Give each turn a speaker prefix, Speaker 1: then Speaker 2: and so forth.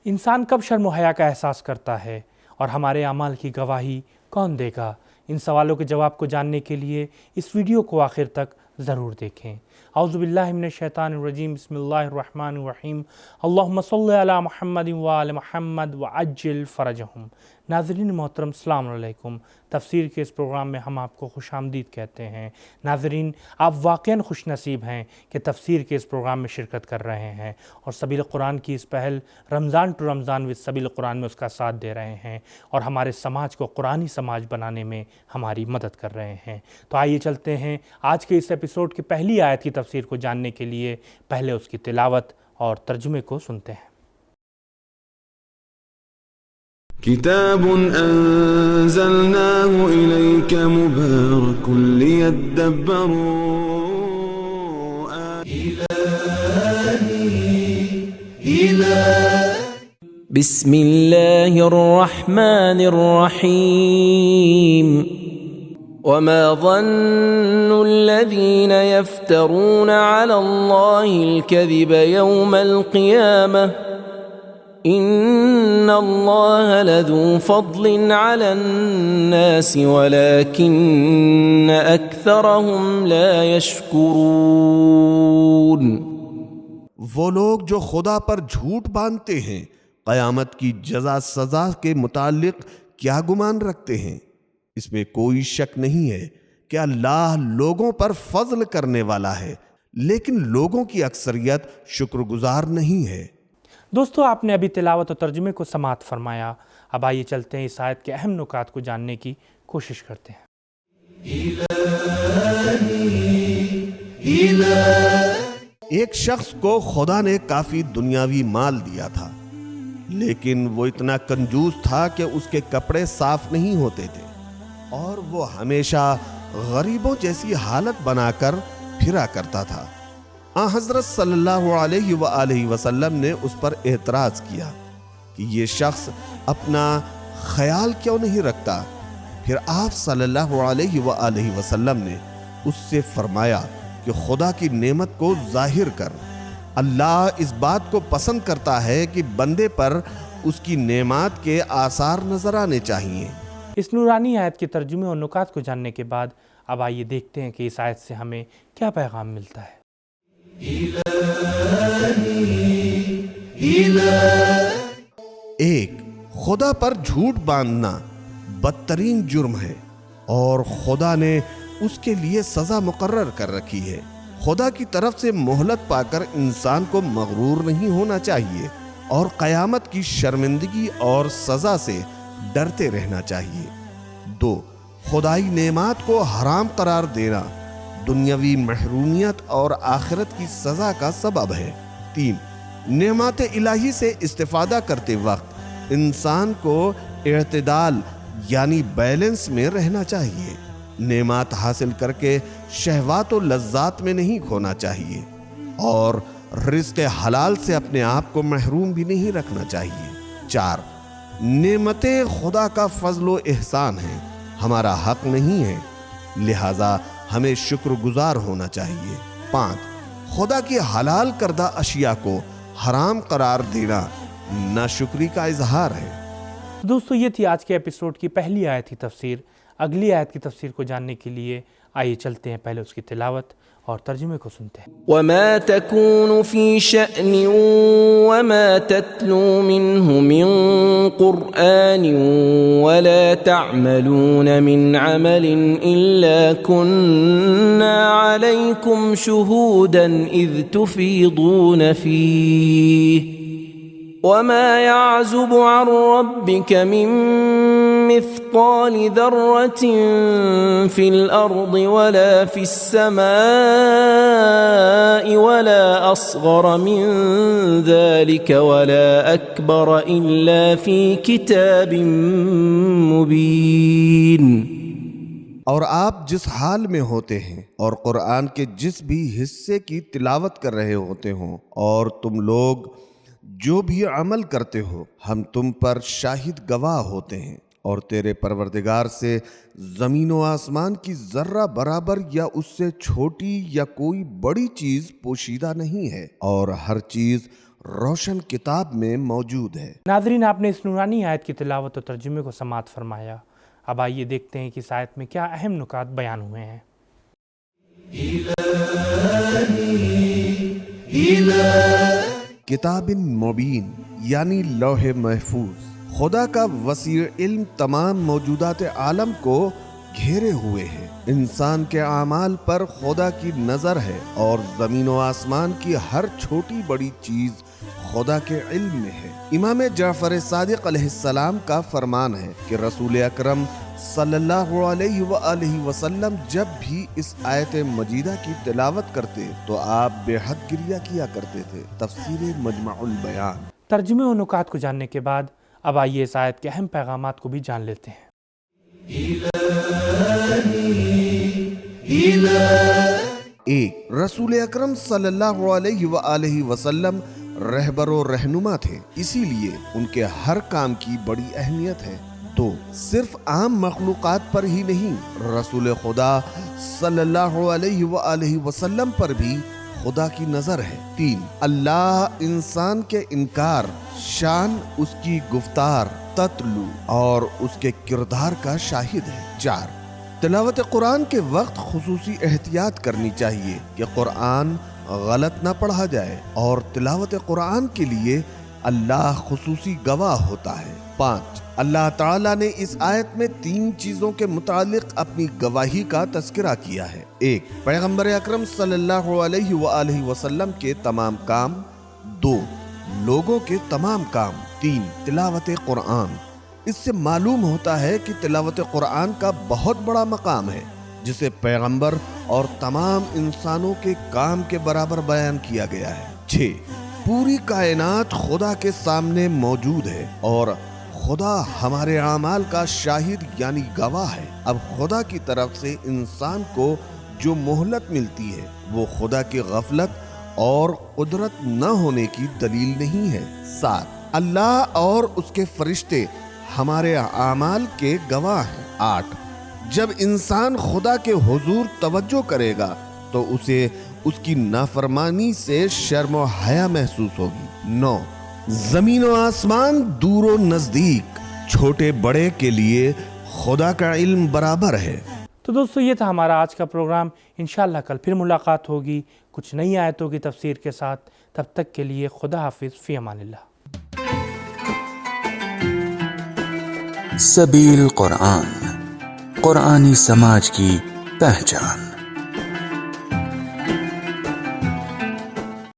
Speaker 1: इंसान कब शर्म हया का एहसास करता है और हमारे अमाल की गवाही कौन देगा? इन सवालों के जवाब को जानने के लिए इस वीडियो को आखिर तक ज़रूर देखें। औज़ु बिल्लाहि मिनश शैतानिर रजीम, बिस्मिल्लाहिर रहमानिर रहीम, अल्लाहुम्मा सल्लि अला मुहम्मद व आले मुहम्मद व अज्जिल फ़रजहुम। नाज़रीन मोहतरम, अस्सलाम वालेकुम। तफसीर के इस प्रोग्राम में हम आपको खुशामदीद कहते हैं। नाज़रीन, आप वाक़ईन खुश नसीब हैं कि तफसीर के इस प्रोग्राम में शिरकत कर रहे हैं और सबील कुरान की इस पहल रमज़ान टू रमज़ान विद सबील कुरान में उसका साथ दे रहे हैं और हमारे समाज को कुरानी समाज बनाने में हमारी मदद कर रहे हैं। तो आइए चलते हैं आज के इस एपिसोड की पहली आयत की तफसीर को जानने के लिए। पहले उसकी तिलावत और तर्जुमे को सुनते हैं।
Speaker 2: किताबुन अंज़लनाहु इलैका मुबारकुन लियद्दब्बरू
Speaker 3: बिस्मिल्लाहिर रहमानिर रहीम। वमा ज़न्नु अल्लज़ीना यफ्तरूना अला अल्लाहिल कज़िब यौमल क़ियामह इन्नल्लाह लज़ू फ़ज़लिन अलन नासि वलाकिन्न अक्सरहुम ला यशकुरून।
Speaker 4: वो लोग जो खुदा पर झूठ बांधते हैं, क़यामत की जज़ा सज़ा के मुतालिक क्या गुमान रखते हैं? इसमें कोई शक नहीं है कि अल्लाह लोगों पर फज़ल करने वाला है, लेकिन लोगों की अक्सरियत शुक्रगुजार नहीं है।
Speaker 1: दोस्तों, आपने अभी तिलावत और तर्जुमे को समाअत फरमाया। अब आइए चलते हैं इस आयत के अहम नुकात को जानने की कोशिश करते हैं।
Speaker 4: एक शख्स को खुदा ने काफी दुनियावी माल दिया था, लेकिन वो इतना कंजूस था कि उसके कपड़े साफ नहीं होते थे और वो हमेशा गरीबों जैसी हालत बनाकर फिरा करता था। हज़रत सल्लल्लाहु अलैहि व आलिहि वसल्लम ने उस पर एतराज़ किया कि ये शख्स अपना ख्याल क्यों नहीं रखता। फिर आप सल्लल्लाहु अलैहि व आलिहि वसल्लम ने उससे फरमाया कि खुदा की नेमत को जाहिर कर। अल्लाह इस बात को पसंद करता है कि बंदे पर उसकी नेमत के आसार नजर आने चाहिए।
Speaker 1: इस नूरानी आयत के तर्जुमे और नुकात को जानने के बाद अब आइए देखते हैं कि इस आयत से हमें क्या पैगाम मिलता है।
Speaker 4: एक, खुदा पर झूठ बांधना बदतरीन जुर्म है और खुदा ने उसके लिए सजा मुकर्रर कर रखी है। खुदा की तरफ से मोहलत पाकर इंसान को मगरूर नहीं होना चाहिए और क़यामत की शर्मिंदगी और सजा से डरते रहना चाहिए। दो, खुदाई नेमात को हराम करार देना दुनियावी महरूमियत और आखिरत की सजा का सबब है। तीन, नेमत इलाही से इस्तिफादा करते वक्त इंसान को इत्दाल यानी बैलेंस में रहना चाहिए। नेमत हासिल करके शहवात और लज्जात में नहीं खोना चाहिए और रिज़्क़ हलाल से अपने आप को महरूम भी नहीं रखना चाहिए। चार, नेमतें खुदा का फजलो एहसान है, हमारा हक नहीं है, लिहाजा हमें शुक्रगुजार होना चाहिए। पाँच, खुदा की हलाल करदा अशिया को हराम करार देना नाशुक्री का इजहार है।
Speaker 1: दोस्तों, ये थी आज के एपिसोड की पहली आयत की तफसीर। अगली आयत की तफसीर को जानने के लिए आइए चलते हैं पहले उसकी तिलावत और तर्जुमे को सुनते हैं।
Speaker 3: वमा तकूनु फी शअनिन वमा तत्लू मिन्हु मिन कुरआनिन वला तअमलून मिन अमलिन इल्ला कुन्ना अलैकुम शुहूदन इज़ तुफीदून फीह वमा यअज़ुबु अन रब्बिक मिन मिस्क़ाल ज़र्रतिन फ़िल अर्ज़ि वला फ़िस समाई वला असग़र मिन ज़ालिक वला अकबर इल्ला फ़ी किताबिन मुबीन।
Speaker 4: और आप जिस हाल में होते हैं और कुरान के जिस भी हिस्से की तिलावत कर रहे होते हो और तुम लोग जो भी अमल करते हो, हम तुम पर शाहिद गवाह होते हैं। और तेरे परवरदिगार से ज़मीन व आसमान की ज़र्रा बराबर या उससे छोटी या कोई बड़ी चीज़ पोशीदा नहीं है, और हर चीज़ روشن کتاب میں موجود ہے۔
Speaker 1: ناظرین، آپ نے اس نورانی آیت کی تلاوت و ترجمے کو سماعت فرمایا۔ اب آئیے دیکھتے ہیں کہ اس آیت میں کیا اہم نکات بیان ہوئے ہیں۔
Speaker 4: کتاب مبین یعنی لوح محفوظ، خدا کا وسیع علم تمام موجودات عالم کو گھیرے ہوئے ہے۔ انسان کے اعمال پر خدا کی نظر ہے اور زمین و آسمان کی ہر چھوٹی بڑی چیز خدا کے علم میں ہے۔ امام جعفر صادق علیہ السلام کا فرمان ہے کہ رسول اکرم صلی اللہ علیہ وآلہ وسلم جب بھی اس آیت مجیدہ کی تلاوت کرتے تو آپ بے حد گریہ کیا کرتے تھے۔ تفسیر مجمع البیان۔
Speaker 1: ترجمے و نکات کو جاننے کے بعد اب آئیے اس آیت کے اہم پیغامات کو بھی جان لیتے ہیں۔
Speaker 4: ایک، رسول اکرم صلی اللہ علیہ وآلہ وسلم رہبر و رہنما تھے، اسی لیے ان کے ہر کام کی بڑی اہمیت ہے۔ دو، صرف عام مخلوقات پر ہی نہیں، رسول خدا صلی اللہ علیہ وآلہ وسلم پر بھی خدا کی نظر ہے۔ تین، اللہ انسان کے انکار، شان اس کی گفتار، تتلو اور اس کے کردار کا شاہد ہے۔ چار، تلاوت قرآن کے وقت خصوصی احتیاط کرنی چاہیے کہ قرآن غلط نہ پڑھا جائے، اور تلاوت قرآن کے لیے اللہ خصوصی گواہ ہوتا ہے۔ پانچ، اللہ تعالیٰ نے اس آیت میں تین چیزوں کے متعلق اپنی گواہی کا تذکرہ کیا ہے۔ ایک، پیغمبر اکرم صلی اللہ علیہ وآلہ وسلم کے تمام کام۔ دو، لوگوں کے تمام کام۔ تین، تلاوت قرآن۔ اس سے معلوم ہوتا ہے کہ تلاوت قرآن کا بہت بڑا مقام ہے، جسے پیغمبر اور تمام انسانوں کے کام کے برابر بیان کیا گیا ہے۔ 6، پوری کائنات خدا کے سامنے موجود ہے اور خدا ہمارے اعمال کا شاہد یعنی گواہ ہے۔ اب خدا کی طرف سے انسان کو جو مہلت ملتی ہے وہ خدا کی غفلت اور قدرت نہ ہونے کی دلیل نہیں ہے۔ 7، اللہ اور اس کے فرشتے ہمارے اعمال کے گواہ ہیں۔ 8، جب انسان خدا کے حضور توجہ کرے گا تو اسے اس کی نافرمانی سے شرم و حیا محسوس ہوگی۔ 9، زمین و آسمان دور و نزدیک، چھوٹے بڑے کے لیے خدا کا علم برابر ہے۔
Speaker 1: تو دوستو، یہ تھا ہمارا آج کا پروگرام۔ انشاءاللہ کل پھر ملاقات ہوگی کچھ نئی آیتوں کی تفسیر کے ساتھ۔ تب تک کے لیے خدا حافظ، فی امان اللہ۔
Speaker 5: سبیل قرآن، قرآنی سماج کی پہچان۔